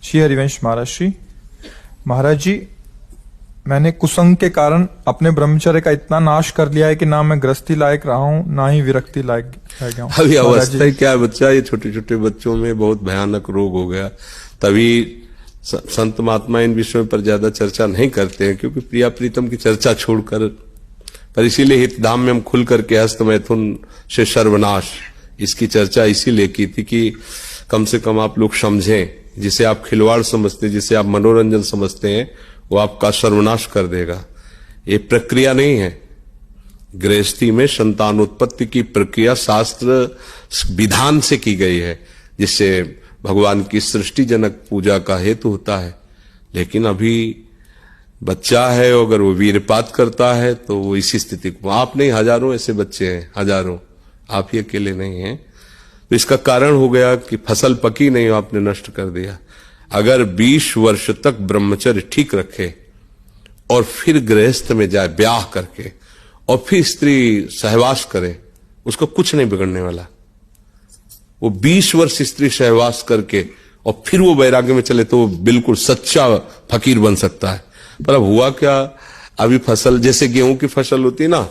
श्री हरिवंश महाराज महाराज जी, मैंने कुसंग के कारण अपने ब्रह्मचर्य का इतना नाश कर लिया है कि ना मैं गृहस्थी लायक रहा हूं, ना ही विरक्ति लायक रह गया हूं। अभी अवस्था क्या है बच्चा, ये छोटे छोटे बच्चों में बहुत भयानक रोग हो गया। तभी संत महात्मा इन विषयों पर ज्यादा चर्चा नहीं करते हैं, क्योंकि प्रिया प्रीतम की चर्चा छोड़कर, पर इसीलिए हितधाम में हम खुल करके हस्त मैथुन से सर्वनाश इसकी चर्चा इसीलिए की थी कि कम से कम आप लोग समझें। जिसे आप खिलवाड़ समझते, जिसे आप मनोरंजन समझते हैं, वो आपका सर्वनाश कर देगा। ये प्रक्रिया नहीं है। गृहस्थी में संतानोत्पत्ति की प्रक्रिया शास्त्र विधान से की गई है, जिससे भगवान की सृष्टि जनक पूजा का हेतु होता है। लेकिन अभी बच्चा है, अगर वो वीरपात करता है तो वो इसी स्थिति को, आप नहीं हजारों ऐसे बच्चे हैं, हजारों, आप ही अकेले नहीं हैं। तो इसका कारण हो गया कि फसल पकी नहीं, आपने नष्ट कर दिया। अगर 20 वर्ष तक ब्रह्मचर्य ठीक रखे और फिर गृहस्थ में जाए ब्याह करके और फिर स्त्री सहवास करे, उसको कुछ नहीं बिगड़ने वाला। वो 20 वर्ष स्त्री सहवास करके और फिर वो वैराग्य में चले तो वो बिल्कुल सच्चा फकीर बन सकता है। पर अब हुआ क्या, अभी फसल जैसे गेहूं की फसल होती है ना,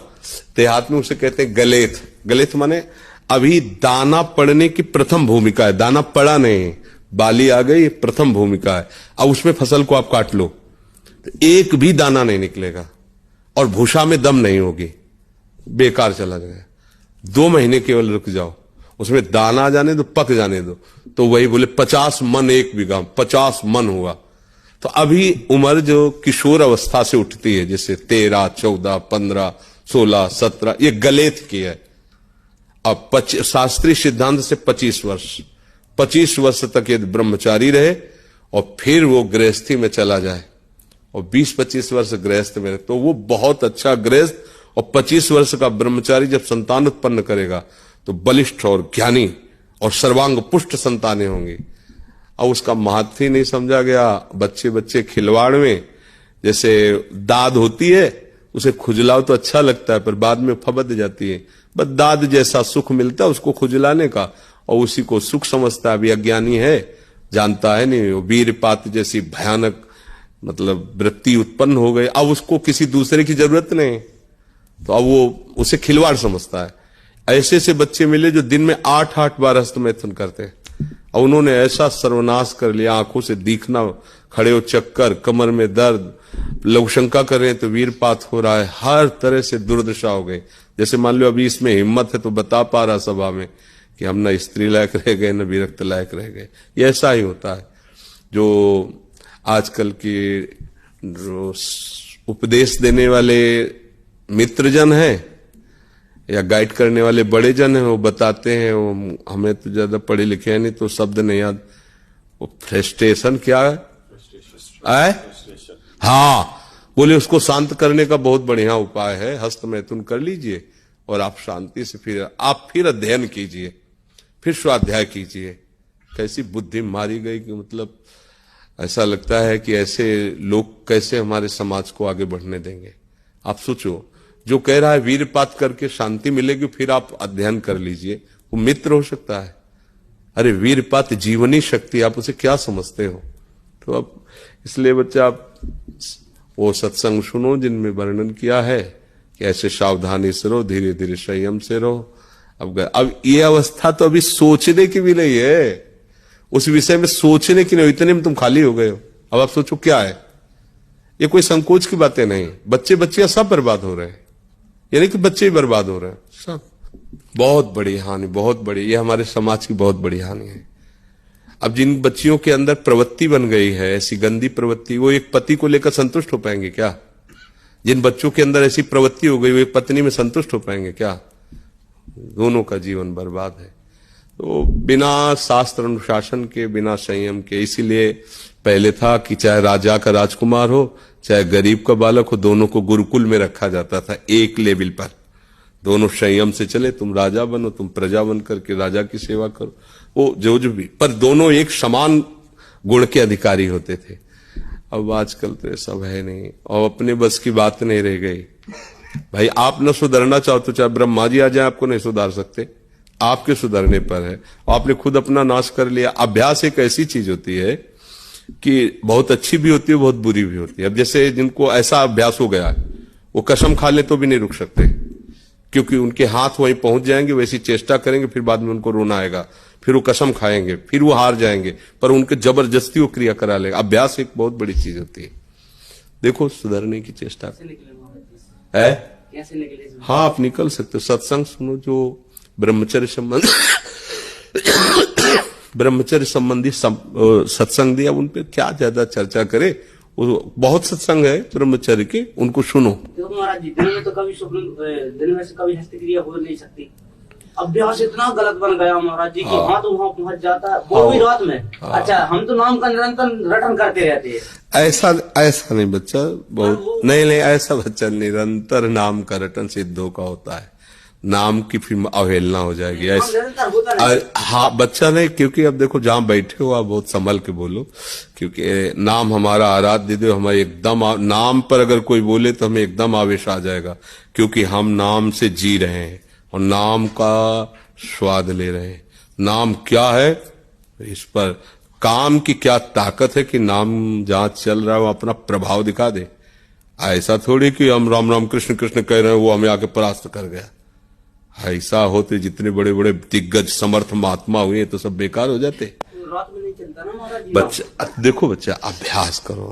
देहात में उसे कहते हैं गलेथ। गलेथ माने अभी दाना पड़ने की प्रथम भूमिका है, दाना पड़ा नहीं, बाली आ गई, प्रथम भूमिका है। अब उसमें फसल को आप काट लो तो एक भी दाना नहीं निकलेगा और भूसा में दम नहीं होगी, बेकार चला जाएगा। 2 महीने केवल रुक जाओ, उसमें दाना जाने दो, पक जाने दो, तो वही बोले 50 मन 1 बीघा, 50 मन हुआ। तो अभी उम्र जो किशोर अवस्था से उठती है, जैसे 13, 14, 15, 16, 17, ये गलेथ की है। अब शास्त्रीय सिद्धांत से 25 वर्ष तक ये ब्रह्मचारी रहे और फिर वो गृहस्थी में चला जाए और 20-25 वर्ष गृहस्थ में रहे, तो वो बहुत अच्छा गृहस्थ। और 25 वर्ष का ब्रह्मचारी जब संतान उत्पन्न करेगा तो बलिष्ठ और ज्ञानी और सर्वांग पुष्ट संतानें होंगी। अब उसका महत्व ही नहीं समझा गया। बच्चे खिलवाड़ में जैसे दाद होती है, उसे खुजलाओ तो अच्छा लगता है, पर बाद में फबद जाती है। बस दाद जैसा सुख मिलता है उसको खुजलाने का, और उसी को सुख समझता है। अभी अज्ञानी है, जानता है नहीं। वो वीरपात जैसी भयानक मतलब वृत्ति उत्पन्न हो गई। अब उसको किसी दूसरे की जरूरत नहीं, तो अब वो उसे खिलवाड़ समझता है। ऐसे से बच्चे मिले जो दिन में 8-8 बार हस्तमैथुन करते हैं, और उन्होंने ऐसा सर्वनाश कर लिया, आंखों से दिखना, खड़े हो चक्कर, कमर में दर्द, लोग शंका कर रहे हैं तो वीरपात हो रहा है, हर तरह से दुर्दशा हो गई। जैसे मान लो अभी इसमें हिम्मत है तो बता पा रहा सभा में कि हम न स्त्री लायक रह गए, न विरक्त लायक रह गए। ये ऐसा ही होता है। जो आजकल की उपदेश देने वाले मित्रजन हैं या गाइड करने वाले बड़े जन हैं, वो बताते हैं, वो हमें तो ज्यादा पढ़े लिखे हैं नहीं तो शब्द नहीं याद। वो फ्रस्ट्रेशन क्या है? हाँ, बोले उसको शांत करने का बहुत बढ़िया उपाय है, हस्तमैथुन कर लीजिए और आप शांति से फिर अध्ययन कीजिए, फिर स्वाध्याय कीजिए। कैसी बुद्धि मारी गई कि मतलब ऐसा लगता है कि ऐसे लोग कैसे हमारे समाज को आगे बढ़ने देंगे। आप सोचो, जो कह रहा है वीरपात करके शांति मिलेगी, फिर आप अध्ययन कर लीजिए, वो मित्र हो सकता है। अरे वीरपात जीवनी शक्ति, आप उसे क्या समझते हो? तो अब इसलिए बच्चा आप वो सत्संग सुनो जिनमें वर्णन किया है कि ऐसे सावधानी से रहो, धीरे धीरे संयम से रहो। अब ये अवस्था तो अभी सोचने की भी नहीं है, उस विषय में सोचने की नहीं, इतने में तुम खाली हो गए हो। अब आप सोचो क्या है, ये कोई संकोच की बातें नहीं। बच्चियां सब बर्बाद हो रहे हैं, यानी कि बच्चे ही बर्बाद हो रहे हैं सब। बहुत बड़ी हानि, बहुत बड़ी, ये हमारे समाज की बहुत बड़ी हानि है। अब जिन बच्चियों के अंदर प्रवृत्ति बन गई है, ऐसी गंदी प्रवृत्ति, वो एक पति को लेकर संतुष्ट हो पाएंगे क्या? जिन बच्चों के अंदर ऐसी प्रवृत्ति हो गई, वो एक पत्नी में संतुष्ट हो पाएंगे क्या? दोनों का जीवन बर्बाद है। तो बिना शास्त्र अनुशासन के, बिना संयम के, इसीलिए पहले था कि चाहे राजा का राजकुमार हो, चाहे गरीब का बालक हो, दोनों को गुरुकुल में रखा जाता था एक लेवल पर। दोनों संयम से चले, तुम राजा बनो, तुम प्रजा बन करके राजा की सेवा करो, वो जो भी, पर दोनों एक समान गुण के अधिकारी होते थे। अब आजकल तो ये सब है नहीं, और अपने बस की बात नहीं रह गई। भाई आप न सुधरना चाहो तो चाहे ब्रह्मा जी आ जाए, आपको नहीं सुधार सकते, आपके सुधरने पर है। आपने खुद अपना नाश कर लिया। अभ्यास एक ऐसी चीज होती है कि बहुत अच्छी भी होती है, बहुत बुरी भी होती है। अब जैसे जिनको ऐसा अभ्यास हो गया है, वो कसम खा ले तो भी नहीं रुक सकते, क्योंकि उनके हाथ वहीं पहुंच जाएंगे, वैसी चेष्टा करेंगे, फिर बाद में उनको रोना आएगा, फिर वो कसम खाएंगे, फिर वो हार जाएंगे, पर उनके जबरदस्ती वो क्रिया करा लेगा। अभ्यास एक बहुत बड़ी चीज होती है। देखो, सुधरने की चेष्टा है। कैसे निकले? हाँ, आप निकल सकते हो। सत्संग सुनो, जो ब्रह्मचर्य संबंध ब्रह्मचर्य संबंधी सत्संग दिया, उन पे क्या ज्यादा चर्चा करे। वो बहुत सत्संग है ब्रह्मचर्य के, उनको सुनो। देखो महाराज जी, दिन में तो कभी स्वप्न, दिन में से कभी हस्त क्रिया हो नहीं सकती। अभ्यास इतना गलत बन गया महाराज जी कि हाथ वहां पहुंच जाता है, वो भी रात में। अच्छा, हम तो नाम का निरंतर रटन करते रहते हैं। ऐसा नहीं बच्चा, बहुत नहीं, ऐसा बच्चा निरंतर नाम का रटन सिद्धों का होता है। नाम की फिर अवहेलना हो जाएगी ऐसे। हाँ, बच्चा नहीं, क्योंकि अब देखो जहां बैठे हो आप बहुत संभल के बोलो, क्योंकि नाम हमारा आराध्य देव, हमारे एकदम नाम पर अगर कोई बोले तो हमें एकदम आवेश आ जाएगा, क्योंकि हम नाम से जी रहे हैं और नाम का स्वाद ले रहे हैं। नाम क्या है, इस पर काम की क्या ताकत है कि नाम जहां चल रहा है वो अपना प्रभाव दिखा दे। ऐसा थोड़ी कि हम राम राम कृष्ण कृष्ण कह रहे हैं, वो हमें आके परास्त कर गया। ऐसा होते जितने बड़े बड़े दिग्गज समर्थ महात्मा हुए तो सब बेकार हो जाते। रात में नहीं चलता ना महाराज जी। बच्चा देखो, बच्चा अभ्यास करो,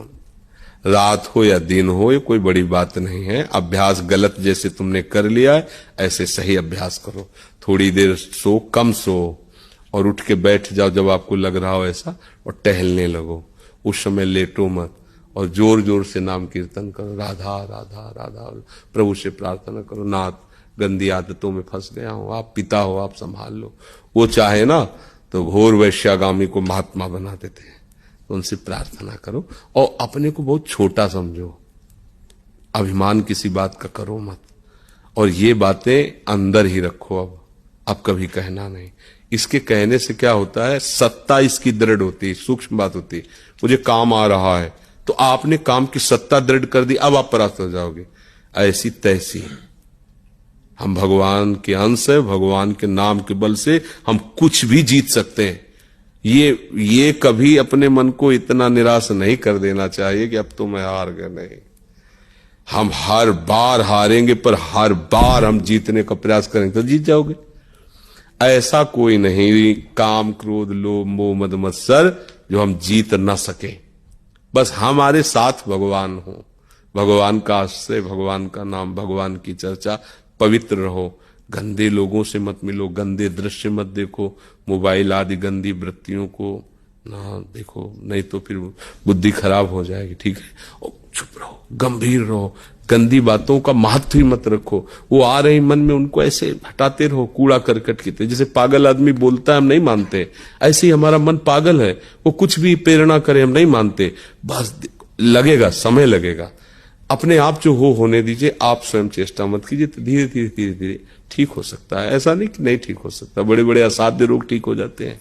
रात हो या दिन हो, ये कोई बड़ी बात नहीं है। अभ्यास गलत जैसे तुमने कर लिया है, ऐसे सही अभ्यास करो। थोड़ी देर सो, कम सो, और उठ के बैठ जाओ जब आपको लग रहा हो ऐसा, और टहलने लगो। उस समय लेटो मत, और जोर जोर से नाम कीर्तन करो, राधा राधा राधा। प्रभु से प्रार्थना करो, नाथ गंदी आदतों में फंस गया हूं, आप पिता हो, आप संभाल लो। वो चाहे ना तो घोर वैश्यागामी को महात्मा बना देते हैं, तो उनसे प्रार्थना करो। और अपने को बहुत छोटा समझो, अभिमान किसी बात का करो मत, और ये बातें अंदर ही रखो। अब कभी कहना नहीं। इसके कहने से क्या होता है, सत्ता इसकी दृढ़ होती है, सूक्ष्म बात होती है। मुझे काम आ रहा है, तो आपने काम की सत्ता दृढ़ कर दी, अब आप परास्त हो जाओगे। ऐसी तैसी हम भगवान के अंश है, भगवान के नाम के बल से हम कुछ भी जीत सकते हैं। ये कभी अपने मन को इतना निराश नहीं कर देना चाहिए कि अब तो मैं हार गया। नहीं, हम हर बार हारेंगे, पर हर बार हम जीतने का प्रयास करेंगे तो जीत जाओगे। ऐसा कोई नहीं, काम क्रोध लोभ मोह मद मत्सर जो हम जीत न सके। बस हमारे साथ भगवान हो, भगवान का आश्रय, भगवान का नाम, भगवान की चर्चा। पवित्र रहो, गंदे लोगों से मत मिलो, गंदे दृश्य मत देखो, मोबाइल आदि गंदी वृत्तियों को ना देखो, नहीं तो फिर बुद्धि खराब हो जाएगी। ठीक है, और चुप रहो, गंभीर रहो, गंदी बातों का महत्व ही मत रखो। वो आ रही मन में, उनको ऐसे हटाते रहो, कूड़ा करकट की तरह। जैसे पागल आदमी बोलता है, हम नहीं मानते, ऐसे ही हमारा मन पागल है, वो कुछ भी प्रेरणा करे हम नहीं मानते। बस लगेगा, समय लगेगा, अपने आप जो होने दीजिए। आप स्वयं चेष्टा मत कीजिए, तो धीरे धीरे धीरे धीरे ठीक हो सकता है। ऐसा नहीं कि नहीं ठीक हो सकता, बड़े बड़े असाध्य रोग ठीक हो जाते हैं।